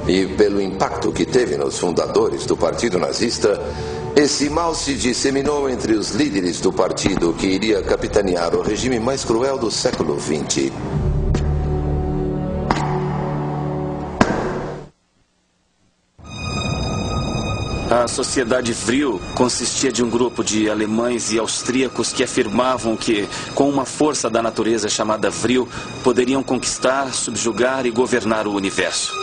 E pelo impacto que teve nos fundadores do Partido Nazista, esse mal se disseminou entre os líderes do partido que iria capitanear o regime mais cruel do século XX. A Sociedade Vril consistia de um grupo de alemães e austríacos que afirmavam que, com uma força da natureza chamada Vril, poderiam conquistar, subjugar e governar o universo.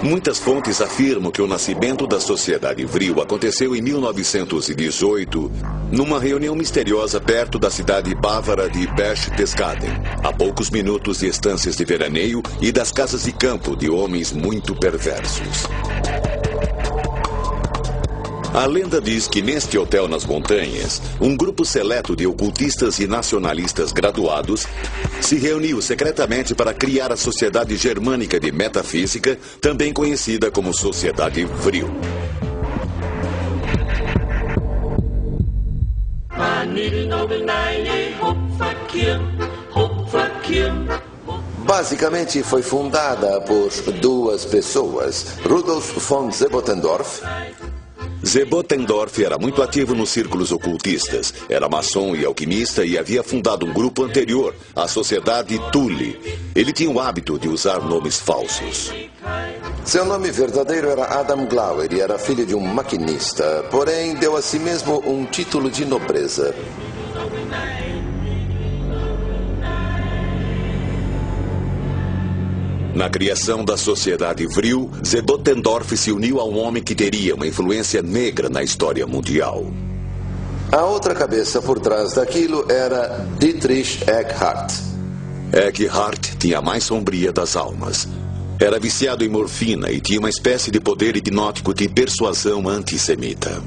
Muitas fontes afirmam que o nascimento da Sociedade Vril aconteceu em 1918, numa reunião misteriosa perto da cidade bávara de Berchtesgaden, a poucos minutos de estâncias de veraneio e das casas de campo de homens muito perversos. A lenda diz que neste hotel nas montanhas, um grupo seleto de ocultistas e nacionalistas graduados se reuniu secretamente para criar a Sociedade Germânica de Metafísica, também conhecida como Sociedade Vril. Basicamente foi fundada por duas pessoas, Rudolf von Sebottendorf. Sebottendorf era muito ativo nos círculos ocultistas, era maçom e alquimista e havia fundado um grupo anterior, a Sociedade Thule. Ele tinha o hábito de usar nomes falsos. Seu nome verdadeiro era Adam Glauer e era filho de um maquinista, porém deu a si mesmo um título de nobreza. Na criação da Sociedade Vril, Sebottendorf se uniu a um homem que teria uma influência negra na história mundial. A outra cabeça por trás daquilo era Dietrich Eckart. Eckart tinha a mais sombria das almas. Era viciado em morfina e tinha uma espécie de poder hipnótico de persuasão antissemita.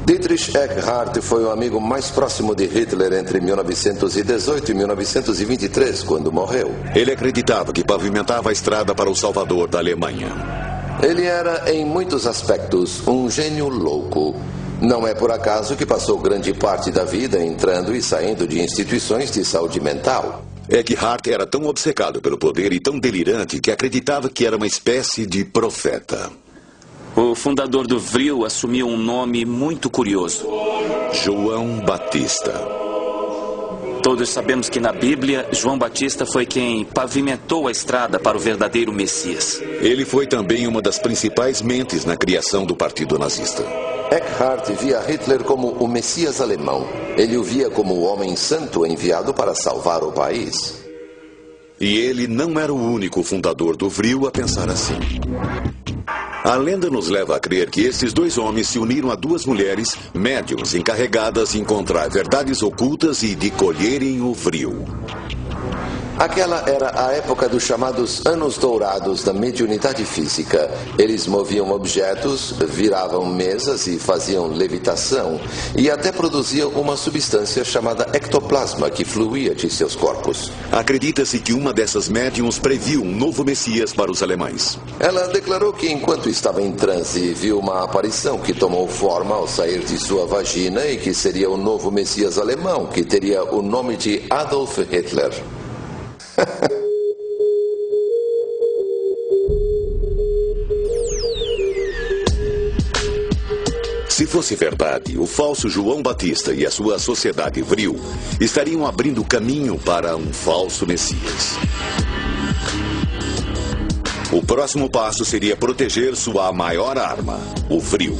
Dietrich Eckart foi o amigo mais próximo de Hitler entre 1918 e 1923, quando morreu. Ele acreditava que pavimentava a estrada para o Salvador da Alemanha. Ele era, em muitos aspectos, um gênio louco. Não é por acaso que passou grande parte da vida entrando e saindo de instituições de saúde mental. Eckart era tão obcecado pelo poder e tão delirante que acreditava que era uma espécie de profeta. O fundador do Vril assumiu um nome muito curioso: João Batista. Todos sabemos que na Bíblia, João Batista foi quem pavimentou a estrada para o verdadeiro Messias. Ele foi também uma das principais mentes na criação do Partido Nazista. Eckart via Hitler como o Messias alemão. Ele o via como o homem santo enviado para salvar o país. E ele não era o único fundador do Vril a pensar assim. A lenda nos leva a crer que esses dois homens se uniram a duas mulheres, médiuns, encarregadas de encontrar verdades ocultas e de colherem o Vril. Aquela era a época dos chamados Anos Dourados da mediunidade física. Eles moviam objetos, viravam mesas e faziam levitação, e até produziam uma substância chamada ectoplasma que fluía de seus corpos. Acredita-se que uma dessas médiuns previu um novo Messias para os alemães. Ela declarou que enquanto estava em transe, viu uma aparição que tomou forma ao sair de sua vagina e que seria o novo Messias alemão, que teria o nome de Adolf Hitler. Se fosse verdade, o falso João Batista e a sua Sociedade Vril estariam abrindo caminho para um falso Messias. O próximo passo seria proteger sua maior arma, o Vril.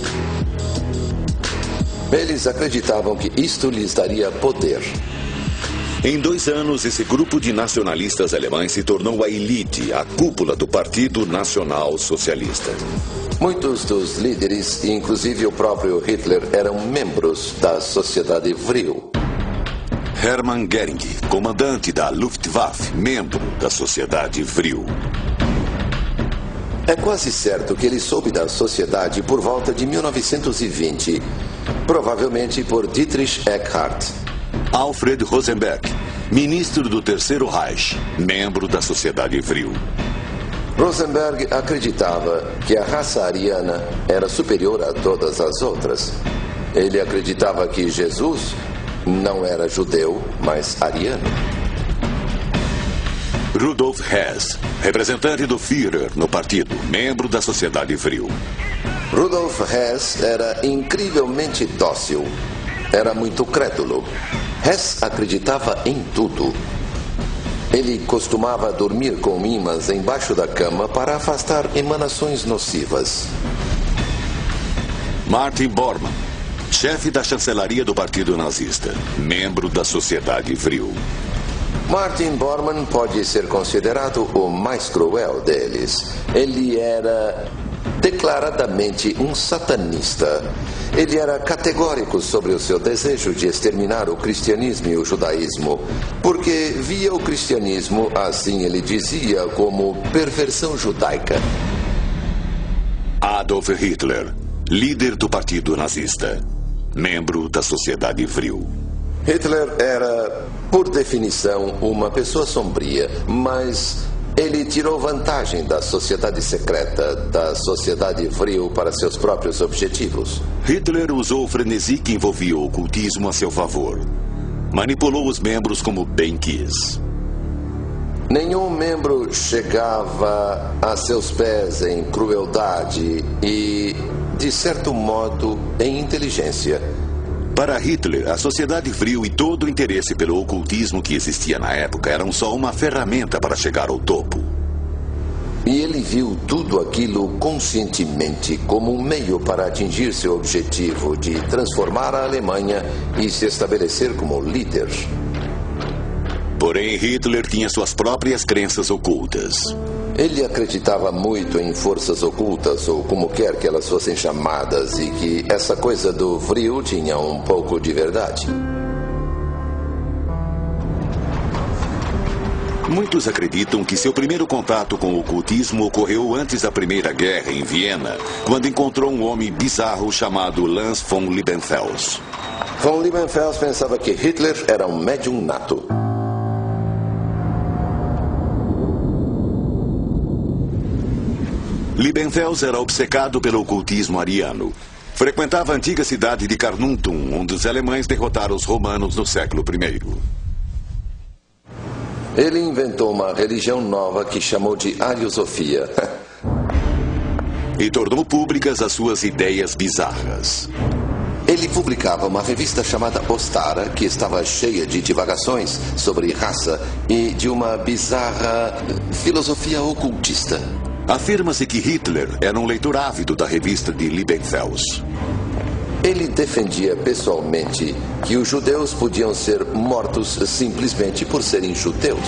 Eles acreditavam que isto lhes daria poder. Em 2 anos, esse grupo de nacionalistas alemães se tornou a elite, a cúpula do Partido Nacional Socialista. Muitos dos líderes, inclusive o próprio Hitler, eram membros da Sociedade Vril. Hermann Göring, comandante da Luftwaffe, membro da Sociedade Vril. É quase certo que ele soube da sociedade por volta de 1920, provavelmente por Dietrich Eckart. Alfred Rosenberg, ministro do Terceiro Reich, membro da Sociedade Vril. Rosenberg acreditava que a raça ariana era superior a todas as outras. Ele acreditava que Jesus não era judeu, mas ariano. Rudolf Hess, representante do Führer no partido, membro da Sociedade Vril. Rudolf Hess era incrivelmente dócil. Era muito crédulo. Hess acreditava em tudo. Ele costumava dormir com imãs embaixo da cama para afastar emanações nocivas. Martin Bormann, chefe da chancelaria do Partido Nazista, membro da Sociedade Vril. Martin Bormann pode ser considerado o mais cruel deles. Ele era declaradamente um satanista. Ele era categórico sobre o seu desejo de exterminar o cristianismo e o judaísmo, porque via o cristianismo, assim ele dizia, como perversão judaica. Adolf Hitler, líder do Partido Nazista, membro da Sociedade Vril. Hitler era, por definição, uma pessoa sombria, mas ele tirou vantagem da sociedade secreta, da sociedade Vril, para seus próprios objetivos. Hitler usou o frenesi que envolvia o ocultismo a seu favor. Manipulou os membros como bem quis. Nenhum membro chegava a seus pés em crueldade e, de certo modo, em inteligência. Para Hitler, a sociedade Vril e todo o interesse pelo ocultismo que existia na época eram só uma ferramenta para chegar ao topo. E ele viu tudo aquilo conscientemente como um meio para atingir seu objetivo de transformar a Alemanha e se estabelecer como líder. Porém, Hitler tinha suas próprias crenças ocultas. Ele acreditava muito em forças ocultas, ou como quer que elas fossem chamadas, e que essa coisa do Vril tinha um pouco de verdade. Muitos acreditam que seu primeiro contato com o ocultismo ocorreu antes da Primeira Guerra, em Viena, quando encontrou um homem bizarro chamado Lanz von Liebenfels. Von Liebenfels pensava que Hitler era um médium nato. Liebenfels era obcecado pelo ocultismo ariano. Frequentava a antiga cidade de Carnuntum, onde os alemães derrotaram os romanos no século I. Ele inventou uma religião nova que chamou de Ariosofia. E tornou públicas as suas ideias bizarras. Ele publicava uma revista chamada Ostara, que estava cheia de divagações sobre raça e de uma bizarra filosofia ocultista. Afirma-se que Hitler era um leitor ávido da revista de Liebenfels. Ele defendia pessoalmente que os judeus podiam ser mortos simplesmente por serem judeus.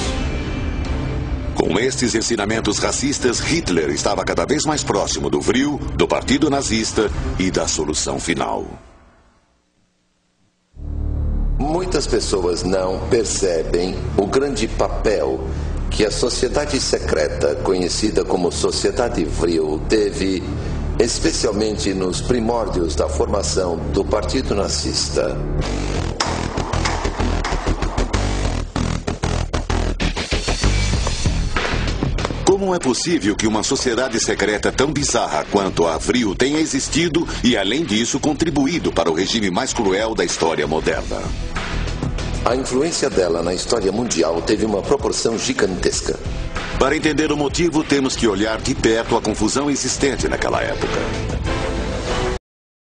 Com estes ensinamentos racistas, Hitler estava cada vez mais próximo do Vril, do Partido Nazista e da solução final. Muitas pessoas não percebem o grande papel que a sociedade secreta, conhecida como Sociedade Vril, teve, especialmente nos primórdios da formação do Partido Nazista. Como é possível que uma sociedade secreta tão bizarra quanto a Vril tenha existido e, além disso, contribuído para o regime mais cruel da história moderna? A influência dela na história mundial teve uma proporção gigantesca. Para entender o motivo, temos que olhar de perto a confusão existente naquela época.